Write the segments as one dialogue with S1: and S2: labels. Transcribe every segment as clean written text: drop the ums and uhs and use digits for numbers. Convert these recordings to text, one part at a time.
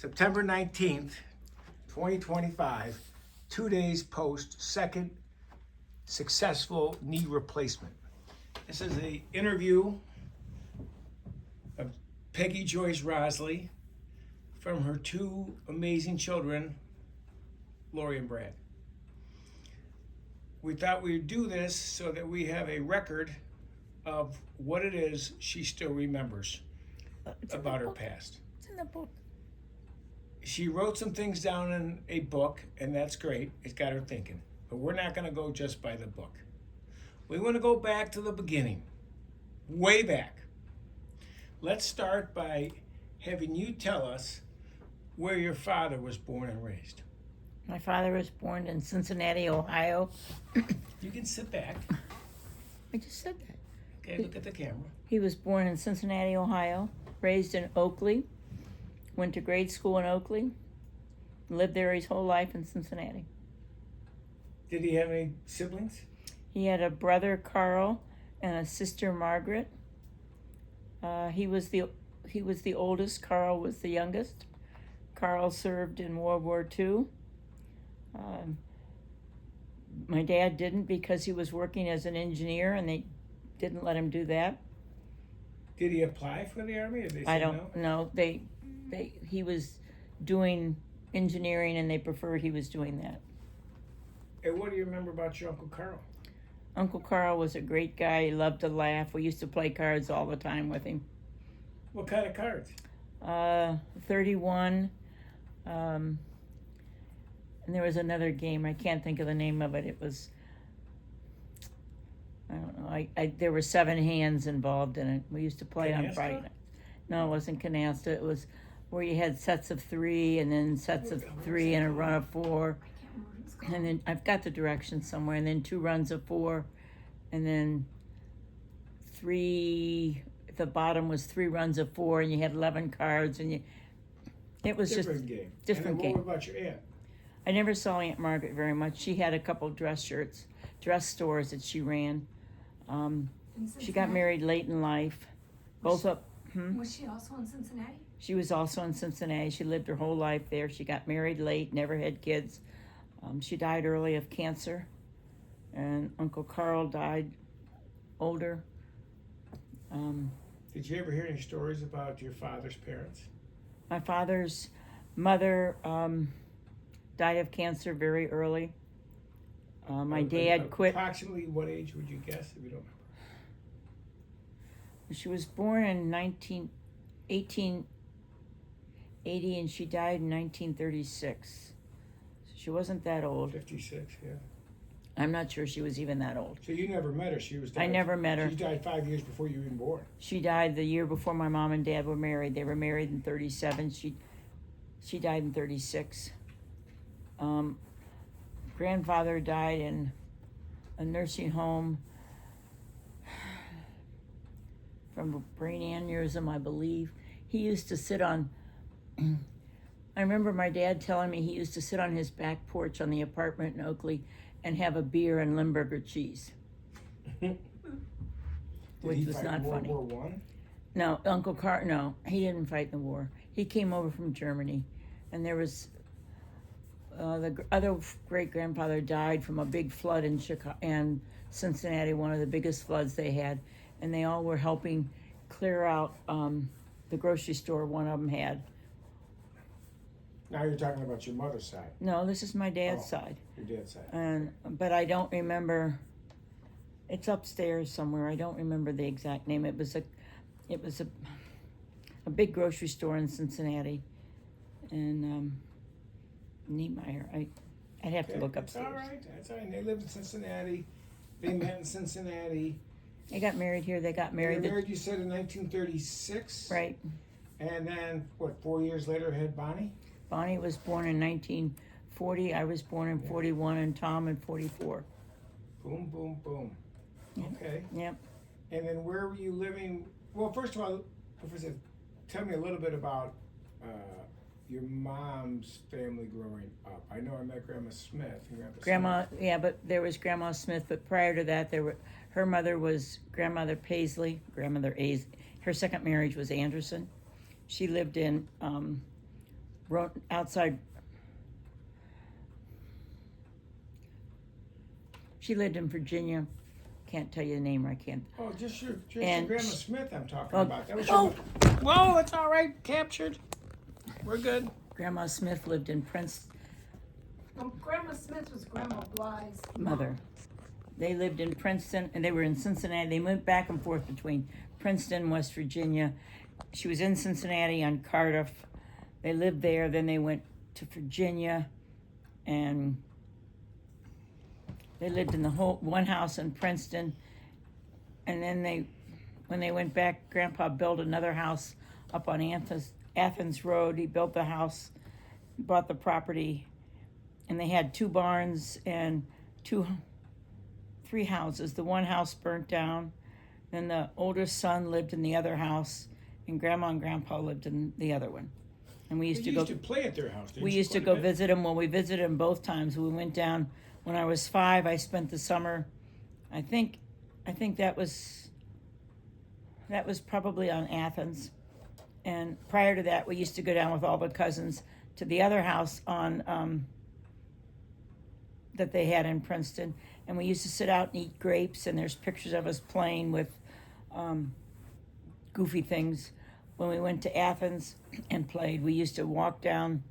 S1: September 19th, 2025, 2 days post second successful knee replacement. This is an interview of Peggy Joyce Rosley from her two amazing children, Lori and Brad. We thought we'd do this so that we have a record of what it is she still remembers about her past.
S2: It's in the book.
S1: She wrote some things down in a book, and that's great. It's got her thinking. But we're not going to go just by the book. We want to go back to the beginning, way back. Let's start by having you tell us where your father was born and raised.
S2: My father was born in Cincinnati, Ohio.
S1: You can sit back.
S2: I just said that.
S1: Okay, look at the camera.
S2: He was born in Cincinnati, Ohio, raised in Oakley, went to grade school in Oakley, lived there his whole life in Cincinnati.
S1: Did he have any siblings?
S2: He had a brother, Carl, and a sister, Margaret. He was the oldest. Carl was the youngest. Carl served in World War II. My dad didn't because he was working as an engineer, and they didn't let him do that.
S1: Did he apply for the Army? Or they
S2: I
S1: said
S2: don't
S1: no?
S2: know. He was doing engineering, and they preferred he was doing that.
S1: And what do you remember about your Uncle Carl?
S2: Uncle Carl was a great guy. He loved to laugh. We used to play cards all the time with him.
S1: What kind of cards?
S2: 31. And there was another game. I can't think of the name of it. It was, I don't know. There were 7 hands involved in it. We used to play on
S1: Canasta?
S2: Friday night. No, it wasn't canasta. It was where you had sets of 3 and then sets of 3 and a run of 4. And then I've got the directions somewhere. And then 2 runs of 4. And then 3, the bottom was 3 runs of 4. And you had 11 cards. And it was
S1: Different
S2: just
S1: game.
S2: different
S1: and then
S2: game.
S1: What about your aunt?
S2: I never saw Aunt Margaret very much. She had a couple dress stores that she ran. She got married late in life.
S3: Was she also in Cincinnati?
S2: She was also in Cincinnati. She lived her whole life there. She got married late, never had kids. She died early of cancer. And Uncle Carl died older.
S1: Did you ever hear any stories about your father's parents?
S2: My father's mother died of cancer very early. My dad quit.
S1: Approximately what age would you guess if you don't remember?
S2: She was born in 1880 and she died in 1936. So she wasn't that old.
S1: 56, yeah.
S2: I'm not sure she was even that old.
S1: So you never met her? She was.
S2: I never met her.
S1: She died 5 years before you were even born.
S2: She died the year before my mom and dad were married. They were married in 37. She died in 36. Grandfather died in a nursing home from a brain aneurysm, I believe. He used to sit on, I remember my dad telling me he used to sit on his back porch on the apartment in Oakley and have a beer and Limburger cheese. Which was not funny.
S1: World War I?
S2: No, no, he didn't fight in the war. He came over from Germany, and there was the other great-grandfather died from a big flood in Cincinnati, one of the biggest floods they had, and they all were helping clear out the grocery store one of them had.
S1: Now you're talking about your mother's side.
S2: No, this is my dad's side.
S1: Your dad's side.
S2: But I don't remember. It's upstairs somewhere. I don't remember the exact name. It was a big grocery store in Cincinnati, and Niemeyer. I'd have to look upstairs.
S1: That's all right. They lived in Cincinnati. They met in Cincinnati.
S2: They got married here. They got
S1: They
S2: married.
S1: were married, you said, in 1936?
S2: Right.
S1: And then, 4 years later had Bonnie?
S2: Bonnie was born in 1940. I was born in 41, and Tom in 44.
S1: Boom, boom, boom.
S2: Yeah.
S1: Okay.
S2: Yep.
S1: And then where were you living? Well, first of all, Professor, tell me a little bit about your mom's family growing up. I know I met Grandma Smith. And
S2: Grandma, yeah, but there was Grandma Smith. But prior to that, her mother was Grandmother Paisley. Her second marriage was Anderson. She lived in outside. She lived in Virginia. Can't tell you the name. I can't.
S1: Oh, just your
S2: And
S1: Grandma Smith I'm talking
S2: Oh,
S1: about. That was
S2: oh.
S1: your... Whoa, it's all right. Captured. We're good.
S2: Grandma Smith lived in Princeton.
S3: Grandma Smith was Grandma Bly's
S2: Mother. They lived in Princeton, and they were in Cincinnati. They moved back and forth between Princeton, West Virginia. She was in Cincinnati on Cardiff. They lived there. Then they went to Virginia, and they lived in the whole one house in Princeton. And then when they went back, Grandpa built another house up on Athens Road. He built the house, bought the property, and they had 2 barns and 3 houses. The one house burnt down. Then the oldest son lived in the other house, and Grandma and Grandpa lived in the other one. And we used
S1: You
S2: to
S1: used
S2: go.
S1: to play at their house, didn't
S2: We
S1: you,
S2: used to
S1: quite a
S2: go
S1: bit?
S2: visit them. Well, we visited them both times. We went down when I was 5. I spent the summer. I think that was probably on Athens. And prior to that, we used to go down with all the cousins to the other house on that they had in Princeton, and we used to sit out and eat grapes. And there's pictures of us playing with goofy things. When we went to Athens and played, we used to walk down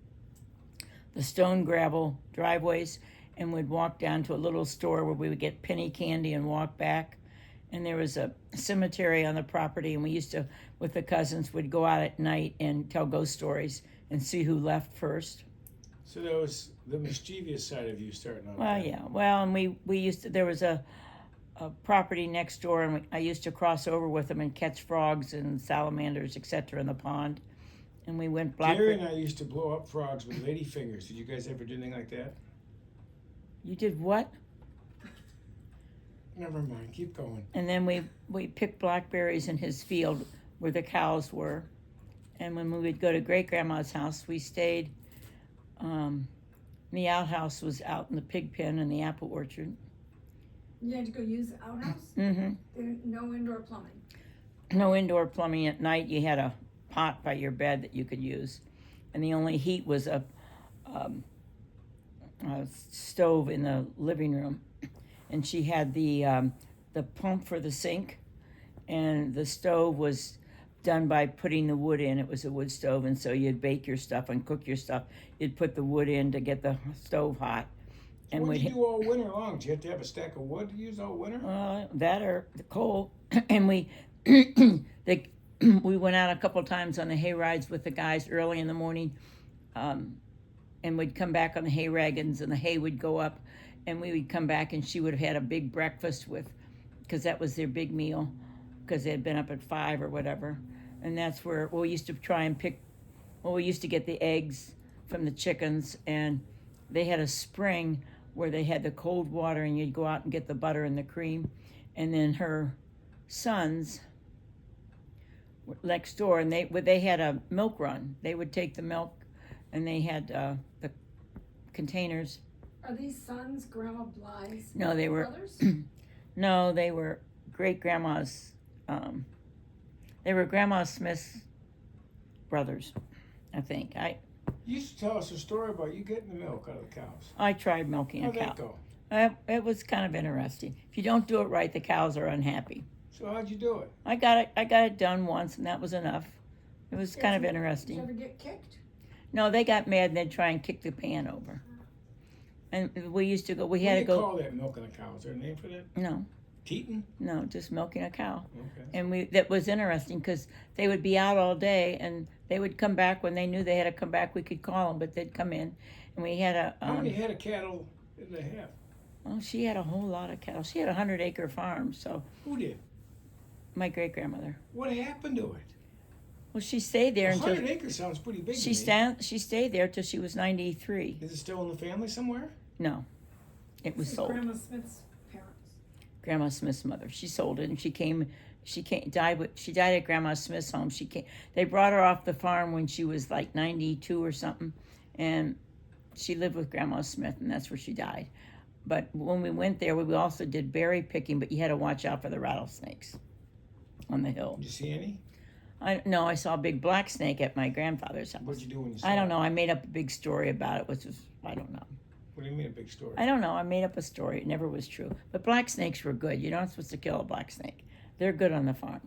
S2: the stone gravel driveways, and we'd walk down to a little store where we would get penny candy and walk back. And there was a cemetery on the property, and we used to, with the cousins, would go out at night and tell ghost stories and see who left first.
S1: So that was the mischievous side of you starting out.
S2: Well,
S1: there.
S2: yeah. Well, and we used to, there was a property next door, and I used to cross over with them and catch frogs and salamanders, etc., in the pond. And we went
S1: Gary and I used to blow up frogs with lady fingers. Did you guys ever do anything like that?
S2: You did what?
S1: Never mind. Keep going.
S2: And then we picked blackberries in his field where the cows were. And when we would go to great grandma's house, we stayed. The outhouse was out in the pig pen in the apple orchard.
S3: You had to go use the outhouse?
S2: Mm-hmm.
S3: There, no indoor plumbing.
S2: No indoor plumbing at night. You had a pot by your bed that you could use, and the only heat was a stove in the living room. And she had the pump for the sink, and the stove was done by putting the wood in. It was a wood stove, and so you'd bake your stuff and cook your stuff. You'd put the wood in to get the stove hot. And
S1: What did you do all winter long? Did you have to have a stack of wood to use all winter?
S2: That or the coal. And we we went out a couple times on the hay rides with the guys early in the morning, and we'd come back on the hay wagons, and the hay would go up, and we would come back, and she would have had a big breakfast because that was their big meal, because they had been up at 5 or whatever. And that's where we used to try and we used to get the eggs from the chickens, and they had a spring where they had the cold water, and you'd go out and get the butter and the cream. And then her sons were next door, and they had a milk run. They would take the milk, and they had the containers.
S3: Are these sons Grandma Bly's
S2: No, they were
S3: brothers?
S2: no, they were great grandma's. They were Grandma Smith's brothers, I think.
S1: You used to tell us a story about you getting the milk out of the cows.
S2: I tried milking a
S1: How'd
S2: cow.
S1: that go?
S2: It was kind of interesting. If you don't do it right, the cows are unhappy.
S1: So how'd you do it?
S2: I got it done once, and that was enough. It was kind of
S3: Did you
S2: interesting.
S3: ever get kicked?
S2: No, they got mad and they'd try and kick the pan over. And we used to go. We had
S1: What
S2: to
S1: do you
S2: go.
S1: call that milking a cow? Is there a name for that?
S2: No,
S1: Teating?
S2: no, just milking a cow.
S1: Okay.
S2: And that was interesting because they would be out all day, and they would come back when they knew they had to come back. We could call them, but they'd come in, and we had a.
S1: How many head of cattle did they have?
S2: Well, she had a whole lot of cattle. She had a 100-acre farm. So
S1: Who did?
S2: my great grandmother.
S1: What happened to it?
S2: Well, she stayed there
S1: 100
S2: until
S1: acres sounds pretty big.
S2: she
S1: to me.
S2: She stayed there till she was 93.
S1: Is it still in the family somewhere?
S2: No, it was
S3: This is
S2: sold.
S3: Grandma Smith's parents.
S2: Grandma Smith's mother. She sold it, and she died at Grandma Smith's home. They brought her off the farm when she was like 92 or something, and she lived with Grandma Smith, and that's where she died. But when we went there, we also did berry picking, but you had to watch out for the rattlesnakes on the hill.
S1: Did you see any?
S2: I saw a big black snake at my grandfather's house.
S1: What'd you do when you saw
S2: I don't
S1: it?
S2: know. I made up a big story about it, which was, I don't know.
S1: What do you mean a big story?
S2: I don't know. I made up a story. It never was true. But black snakes were good. You're not supposed to kill a black snake. They're good on the farm.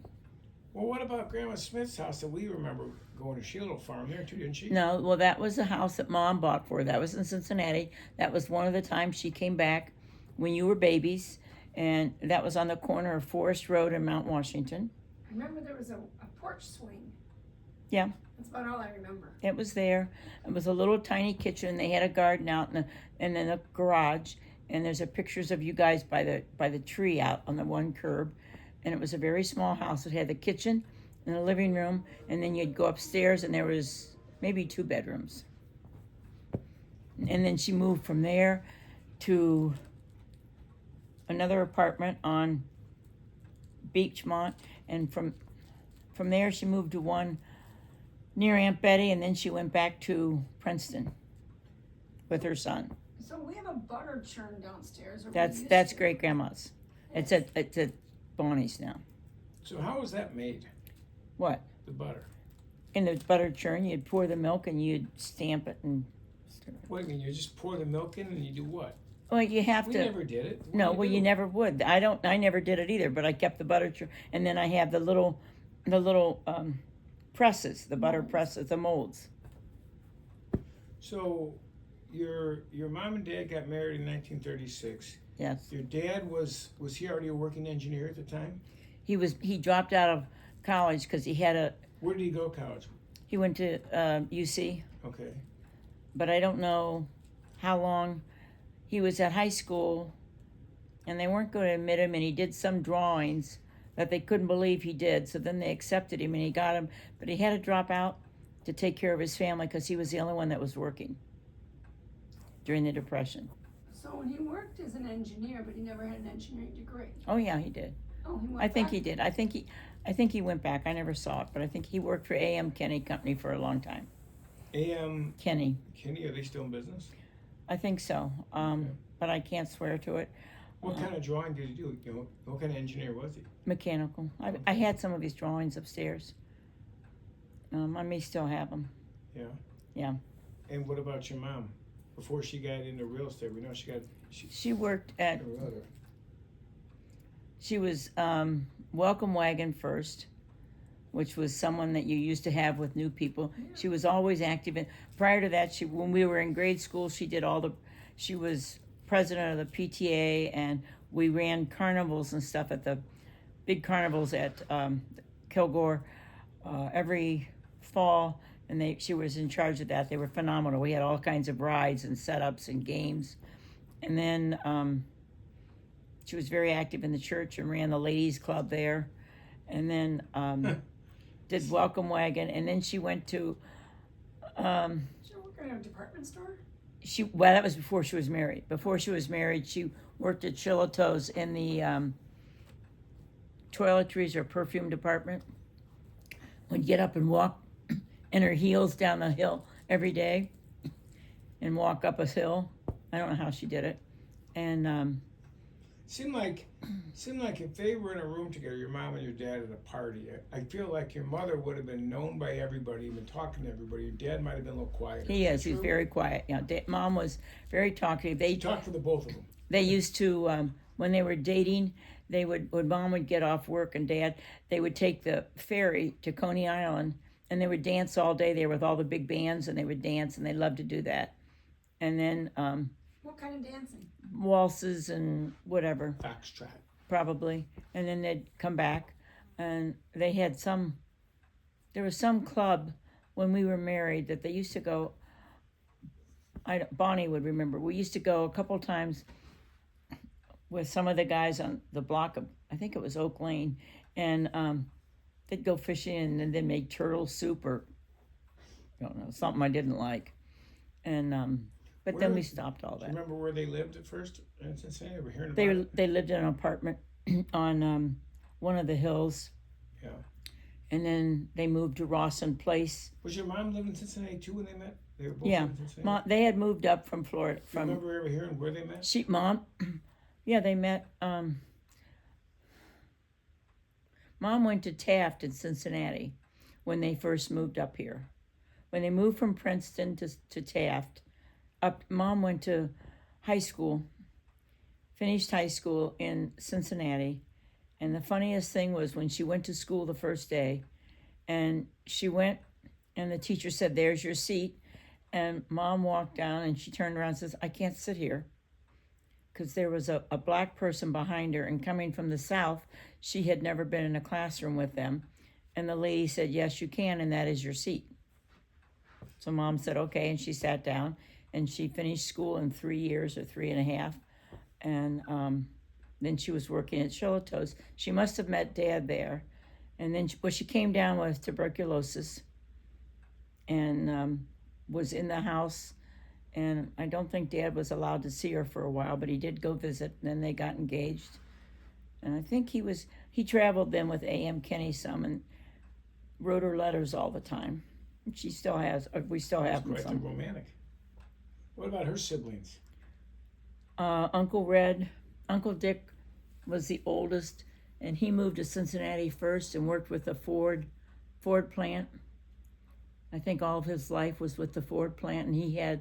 S1: Well, what about Grandma Smith's house that we remember going to? She had a little farm there too, didn't she?
S2: No, well, that was the house that Mom bought for her. That was in Cincinnati. That was one of the times she came back when you were babies. And that was on the corner of Forest Road and Mount Washington.
S3: I remember there was a porch swing.
S2: Yeah.
S3: That's about all I remember.
S2: It was there. It was a little tiny kitchen. They had a garden out and then a garage. And there's pictures of you guys by the tree out on the one curb. And it was a very small house. It had the kitchen and the living room, and then you'd go upstairs, and there was maybe 2 bedrooms. And then she moved from there to another apartment on Beachmont, and from there she moved to one near Aunt Betty, and then she went back to Princeton with her son.
S3: So we have a butter churn downstairs. Or we
S2: That's
S3: used to.
S2: great grandma's. It's at Bonnie's now.
S1: So how was that made?
S2: What?
S1: The butter.
S2: In the butter churn, you'd pour the milk and you'd stamp it and stir it.
S1: What do you mean? You just pour the milk in and you do what?
S2: Well, you have
S1: We
S2: to.
S1: never did it. What
S2: No,
S1: do
S2: well, you
S1: do?
S2: never would. I never did it either. But I kept the butter churn, and then I have the little presses, the butter presses, the molds.
S1: So, your mom and dad got married in 1936.
S2: Yes,
S1: Your dad was he already a working engineer at the time?
S2: he was. He dropped out of college because
S1: Where did he go to college?
S2: he went to UC,
S1: Okay.
S2: but I don't know how long. He was at high school, and they weren't going to admit him, and he did some drawings that they couldn't believe he did. So then they accepted him, and he got him, but he had to drop out to take care of his family because he was the only one that was working during the Depression.
S3: So when he worked as an engineer, but he never had an engineering degree.
S2: Oh yeah, he did.
S3: Oh, he went
S2: I think
S3: back?
S2: he did. I think he went back. I never saw it, but I think he worked for A.M. Kenny Company for a long time.
S1: A.M.
S2: Kenny,
S1: Kenny, are they still in business?
S2: I think so. But I can't swear to it.
S1: What kind of drawing did he do? You know, what kind of engineer was he?
S2: Mechanical. I had some of his drawings upstairs. I may still have them.
S1: Yeah.
S2: Yeah.
S1: And what about your mom? Before she got into real estate, we know
S2: She worked at.
S1: a realtor.
S2: She was Welcome Wagon first, which was someone that you used to have with new people. She was always active. Prior to that, when we were in grade school, she was president of the PTA, and we ran carnivals and stuff at the big carnivals at Kilgore every fall, and she was in charge of that. They were phenomenal. We had all kinds of rides and setups and games, and then she was very active in the church and ran the ladies' club there, and then did Welcome Wagon, and then she went to.
S3: Did you work in a department store?
S2: That was before she was married. Before she was married, she worked at Chilato's in the toiletries or perfume department. Would get up and walk in her heels down the hill every day, and walk up a hill. I don't know how she did it, and
S1: Seemed like if they were in a room together, your mom and your dad at a party, I feel like your mother would have been known by everybody, been talking to everybody. Your dad might have been a little quieter.
S2: he is.
S1: True?
S2: He's very quiet. Yeah, Mom was very talkative.
S1: She talked for the both of them.
S2: They used to, when they were dating, when Mom would get off work and Dad, they would take the ferry to Coney Island, and they would dance all day there with all the big bands, and they would dance, and they loved to do that. And then
S3: What kind of dancing?
S2: waltzes and whatever,
S1: Foxtrot.
S2: probably. And then they'd come back, and they had there was some club when we were married that they used to go. Bonnie would remember. We used to go a couple times with some of the guys on the block of, I think it was Oak Lane, and they'd go fishing and then make turtle soup or, I don't know, something I didn't like. And but then we stopped all
S1: Do you
S2: that.
S1: remember where they lived at first in Cincinnati? We're hearing about it.
S2: They lived in an apartment on one of the hills.
S1: Yeah.
S2: And then they moved to Rawson Place.
S1: Was your mom living in Cincinnati too when they met? They were both
S2: Yeah,
S1: living in Cincinnati?
S2: They had moved up from Florida.
S1: Do you remember ever hearing where they met?
S2: Mom, yeah, they met. Mom went to Taft in Cincinnati, when they first moved up here. When they moved from Princeton to Taft, Mom went to high school, finished high school in Cincinnati. And the funniest thing was when she went to school the first day, and she went, and the teacher said, "There's your seat." And Mom walked down, and she turned around and says, "I can't sit here." Because there was a black person behind her, and coming from the South, she had never been in a classroom with them. And the lady said, "Yes, you can, and that is your seat." So Mom said, "Okay," and she sat down, and she finished school in 3 years or 3.5. And then she was working at Shelito's. She must have met Dad there. And then she came down with tuberculosis and was in the house. And I don't think Dad was allowed to see her for a while, but he did go visit, and then they got engaged. And I think he traveled then with A.M. Kenny some and wrote her letters all the time. She still has, we still have them
S1: Quite
S2: some.
S1: romantic. What about her siblings?
S2: Uncle Dick was the oldest, and he moved to Cincinnati first and worked with the Ford plant. I think all of his life was with the Ford plant, and he had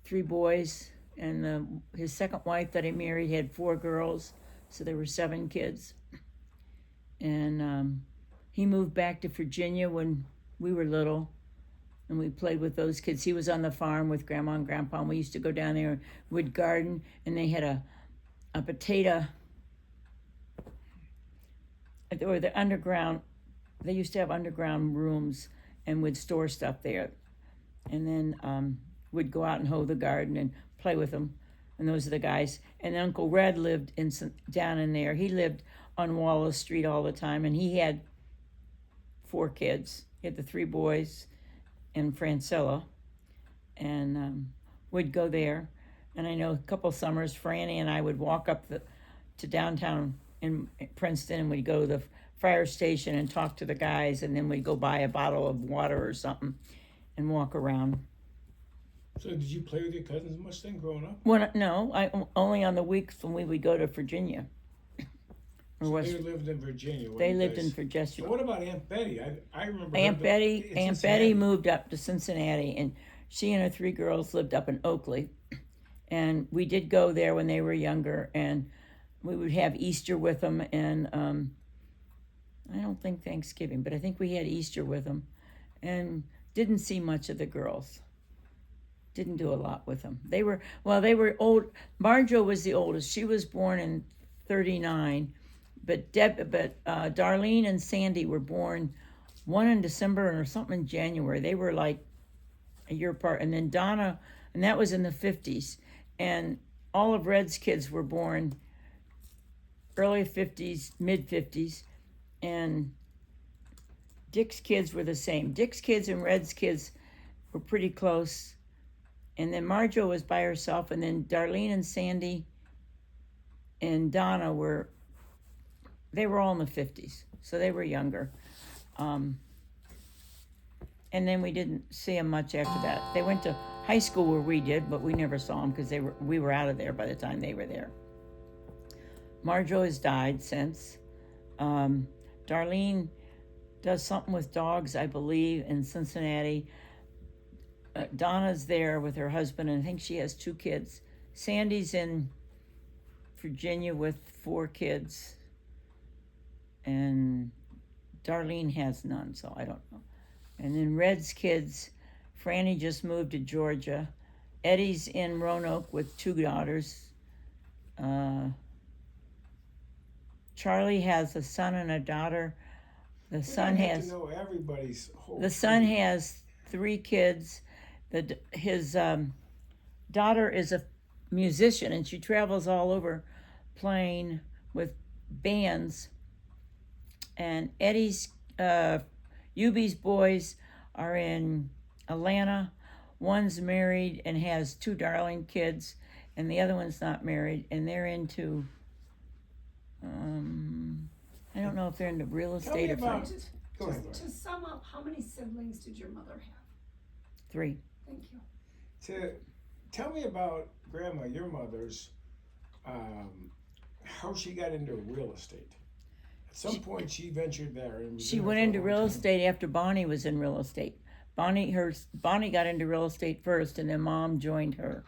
S2: 3 boys, and his second wife that he married had 4 girls, so there were 7 kids. And he moved back to Virginia when we were little, and we played with those kids. He was on the farm with Grandma and Grandpa, and we used to go down there and would garden, and they had a potato, or the underground, they used to have underground rooms and would store stuff there. And then would go out and hoe the garden and play with them. And those are the guys. And Uncle Red lived down in there. He lived on Wallace Street all the time, and he had 4 kids. He had the 3 boys and Francilla, and would go there. And I know a couple summers, Franny and I would walk up to downtown in Princeton, and we'd go to the fire station and talk to the guys, and then we'd go buy a bottle of water or something and walk around.
S1: So did you play with your cousins much then growing up?
S2: No, only on the weeks when we would go to Virginia.
S1: So they lived in Virginia.
S2: They lived in Virginia.
S1: So what about Aunt Betty? I remember
S2: Aunt Betty moved up to Cincinnati, and she and her 3 girls lived up in Oakley. And we did go there when they were younger, and we would have Easter with them, and I don't think Thanksgiving, but I think we had Easter with them, and didn't see much of the girls. Didn't do a lot with them. They were old. Marjo was the oldest. She was born in 1939, but Darlene and Sandy were born, one in December or something in January. They were like a year apart. And then Donna, and that was in the 50s. And all of Red's kids were born early 50s, mid 50s. And Dick's kids were the same. Dick's kids and Red's kids were pretty close. And then Marjo was by herself. And then Darlene and Sandy and Donna they were all in the 50s. So they were younger. And then we didn't see them much after that. They went to high school where we did, but we never saw them because we were out of there by the time they were there. Marjo has died since. Darlene does something with dogs, I believe, in Cincinnati. Donna's there with her husband, and I think she has 2 kids. Sandy's in Virginia with 4 kids. And Darlene has none, so I don't know. And then Red's kids, Franny just moved to Georgia. Eddie's in Roanoke with 2 daughters. Charlie has a son and a daughter. The son has
S1: has
S2: 3 kids. His daughter is a musician, and she travels all over playing with bands. And Eddie's, Yubi's boys are in Atlanta. One's married and has 2 darling kids, and the other one's not married, and they're into, I don't know if they're into real estate or something.
S3: To sum up, how many siblings did your mother have?
S2: 3.
S3: Thank you.
S1: Tell me about Grandma, your mother's, how she got into real estate. At some point, she ventured there. And was
S2: She
S1: in there
S2: went
S1: for a
S2: into
S1: long
S2: real
S1: time.
S2: estate after Bonnie was in real estate. Bonnie got into real estate first, and then Mom joined her,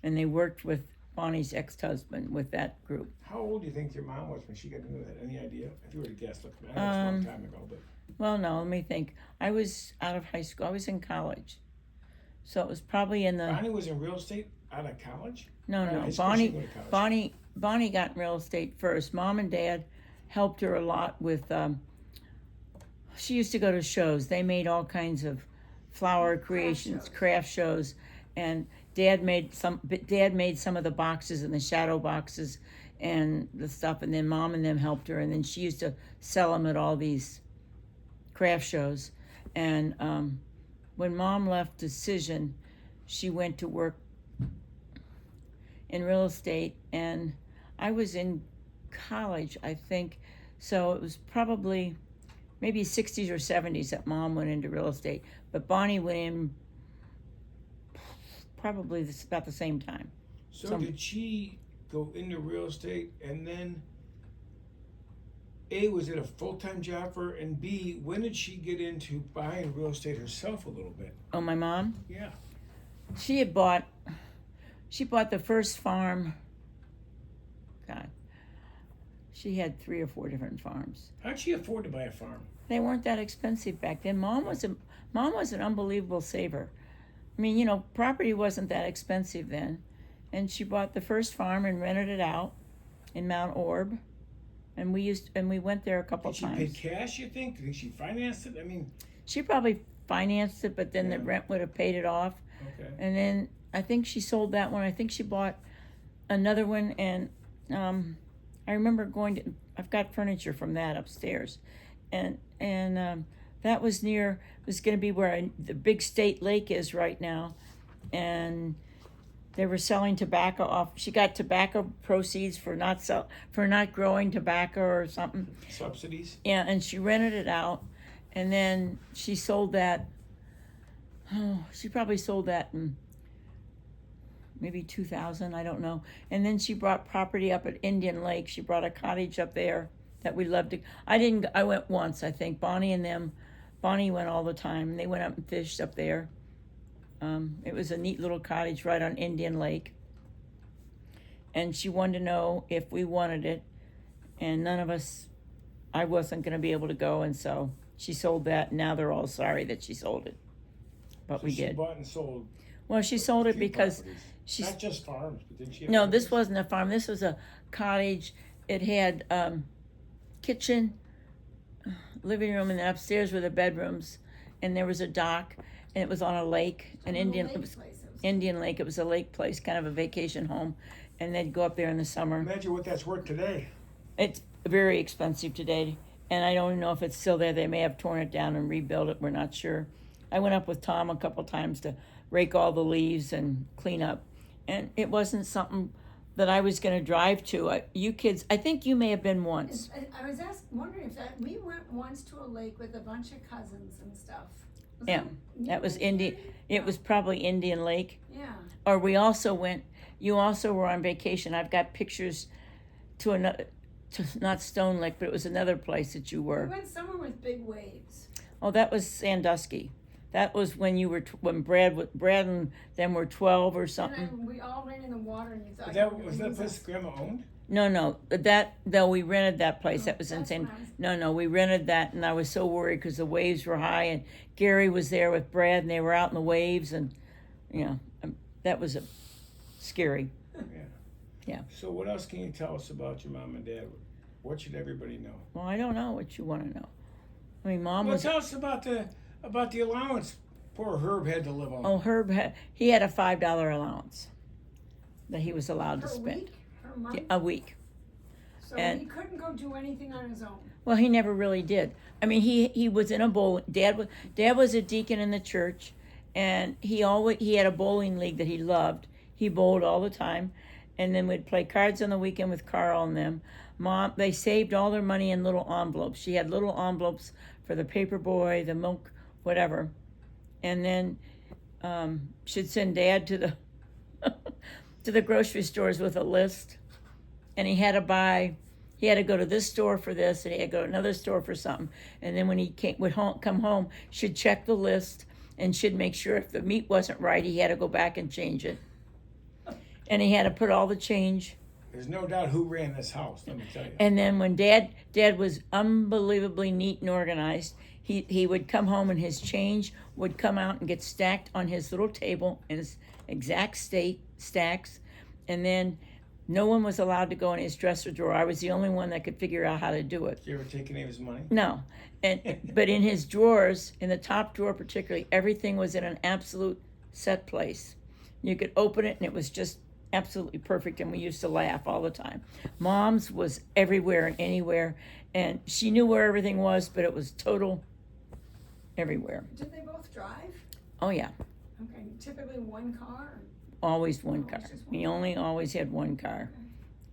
S2: and they worked with Bonnie's ex-husband with that group.
S1: How old do you think your mom was when she got into that? Any idea? If you were to guess, look, I know it's a long time ago, but
S2: Well, no, let me think. I was out of high school. I was in college, so it was probably in the
S1: Bonnie was in real estate out of college.
S2: no,
S1: Out of
S2: no.
S1: high school, she
S2: Bonnie,
S1: went to college.
S2: Bonnie got in real estate first. Mom and Dad helped her a lot with. She used to go to shows. They made all kinds of flower creations,
S3: shows.
S2: craft shows, and Dad made some of the boxes and the shadow boxes and the stuff. And then Mom and them helped her, and then she used to sell them at all these craft shows. And when Mom left Decision, she went to work in real estate, and I was in college, I think. So it was probably maybe 60s or 70s that Mom went into real estate, but Bonnie went in probably about the same time.
S1: So did she go into real estate and then A, was it a full-time job for her, and B, when did she get into buying real estate herself a little bit?
S2: Oh, my mom?
S1: Yeah.
S2: She bought the first farm. God, she had 3 or 4 different farms.
S1: How'd she afford to buy a farm?
S2: They weren't that expensive back then. Mom was an unbelievable saver. I mean, property wasn't that expensive then, and she bought the first farm and rented it out in Mount Orb, and we went there a couple
S1: Did she
S2: times.
S1: pay cash, you think? Do you think she financed it? I mean,
S2: She probably financed it, but then the
S1: Yeah.
S2: rent would have paid it off.
S1: okay.
S2: And then I think she sold that one. I think she bought another one, and I remember I've got furniture from that upstairs, and that was near. It was going to be where the big state lake is right now, and they were selling tobacco off. She got tobacco proceeds for not growing tobacco or something.
S1: Subsidies?
S2: Yeah, and she rented it out, and then she sold that. Oh, she probably sold that in maybe 2000, I don't know. And then she brought property up at Indian Lake. She brought a cottage up there that we loved to. I went once, I think. Bonnie went all the time. They went up and fished up there. It was a neat little cottage right on Indian Lake. And she wanted to know if we wanted it. And I wasn't going to be able to go. And so she sold that. And now they're all sorry that she sold it. But
S1: So
S2: we
S1: she
S2: did.
S1: bought and sold
S2: Well, she sold
S1: a
S2: it
S1: few
S2: because
S1: properties.
S2: she's
S1: Not just farms, but did she have
S2: no,
S1: others?
S2: this wasn't a farm. This was a cottage. It had kitchen, living room, and then upstairs were the bedrooms, and there was a dock, and it was on a lake, It was Indian Lake. It was a lake place, kind of a vacation home, and they'd go up there in the summer.
S1: Imagine what that's worth today.
S2: It's very expensive today, and I don't know if it's still there. They may have torn it down and rebuilt it. We're not sure. I went up with Tom a couple times to rake all the leaves and clean up, and it wasn't something that I was going to drive to. You kids, I think you may have been once.
S3: I was wondering if we went once to a lake with a bunch of cousins and stuff.
S2: Yeah, that was Indian. It was probably Indian Lake.
S3: Yeah.
S2: Or we also went. You also were on vacation. I've got pictures to not Stone Lake, but it was another place that you
S3: We
S2: were.
S3: went somewhere with big waves.
S2: Oh, that was Sandusky. That was when you were when Brad and them were 12 or
S3: And
S2: something.
S3: then we all ran in the water and you thought.
S1: Was that place Grandma owned?
S2: No, we rented that place. That was
S3: That's
S2: insane.
S3: when I was-
S2: No, we rented that, and I was so worried because the waves were high, and Gary was there with Brad, and they were out in the waves, and that was scary. Yeah.
S1: So what else can you tell us about your mom and dad? What should everybody know?
S2: Well, I don't know what you want to know. I mean, Mom
S1: Well,
S2: was.
S1: tell us about the allowance poor Herb had to live on.
S2: Oh, Herb he had a $5 allowance that he was allowed to
S3: Per
S2: spend
S3: week, per month.
S2: a week.
S3: So
S2: and-
S3: he couldn't go do anything on his own.
S2: Well, he never really did. I mean, he was in a bowl. Dad was a deacon in the church, and he had a bowling league that he loved. He bowled all the time, and then we'd play cards on the weekend with Carl and them. Mom, they saved all their money in little envelopes. She had little envelopes for the paper boy, the milk, whatever, and then she'd send Dad to the to the grocery stores with a list, and he had to buy He had to go to this store for this, and he had to go to another store for something. And then when he come home, she'd check the list, and she'd make sure if the meat wasn't right, he had to go back and change it. And he had to put all the change.
S1: There's no doubt who ran this house, let me tell you.
S2: And then when Dad was unbelievably neat and organized, he would come home and his change would come out and get stacked on his little table in his exact stacks. And then no one was allowed to go in his dresser drawer. I was the only one that could figure out how to do it.
S1: Did you ever take any of his money?
S2: No. But in his drawers, in the top drawer particularly, everything was in an absolute set place. You could open it and it was just absolutely perfect, and we used to laugh all the time. Mom's was everywhere and anywhere, and she knew where everything was, but it was total everywhere.
S3: Did they both drive?
S2: Oh yeah,
S3: Okay, typically one car?
S2: always one car.
S3: Always just one
S2: We
S3: car.
S2: only always had one car,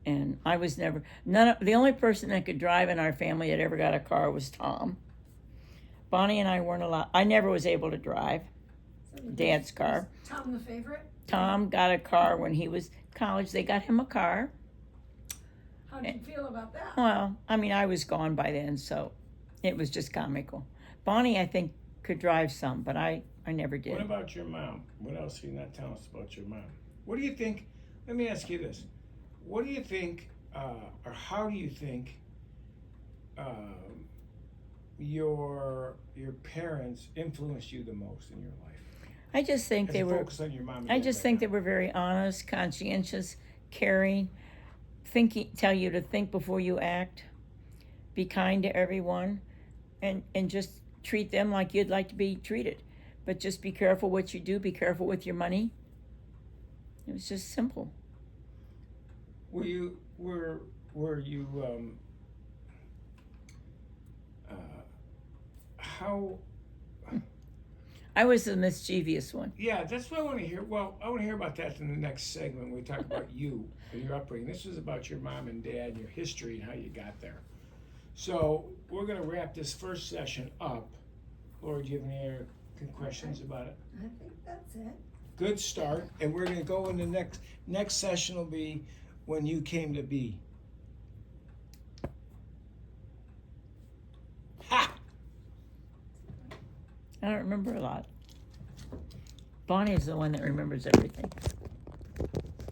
S2: and I was never the only person that could drive in our family that ever got a car was Tom. Bonnie and I weren't allowed. I never was able to drive
S3: So
S2: Dad's car.
S3: Tom the favorite?
S2: Tom got a car when he was in college. They got him a car.
S3: How did you feel about that?
S2: Well, I mean, I was gone by then, so it was just comical. Bonnie, I think, could drive some, but I never did.
S1: What about your mom? What else are you not telling us about your mom? What do you think? Let me ask you this. What do you think, or how do you think your parents influenced you the most in your life?
S2: I just think
S1: As
S2: they
S1: a
S2: were.
S1: focus on your mom and
S2: I
S1: dad
S2: just
S1: right
S2: think
S1: now.
S2: they were very honest, conscientious, caring. Tell you to think before you act. Be kind to everyone, and just treat them like you'd like to be treated. But just be careful what you do. Be careful with your money. It was just simple.
S1: Were you how?
S2: I was the mischievous one.
S1: Yeah, that's what I want to hear. Well, I want to hear about that in the next segment when we talk about you and your upbringing. This was about your mom and dad and your history and how you got there. So we're going to wrap this first session up. Laura, do you have any other questions about it?
S3: I think that's it.
S1: Good start, and we're going to go in the next session will be when you came to be. Ha!
S2: I don't remember a lot. Bonnie is the one that remembers everything.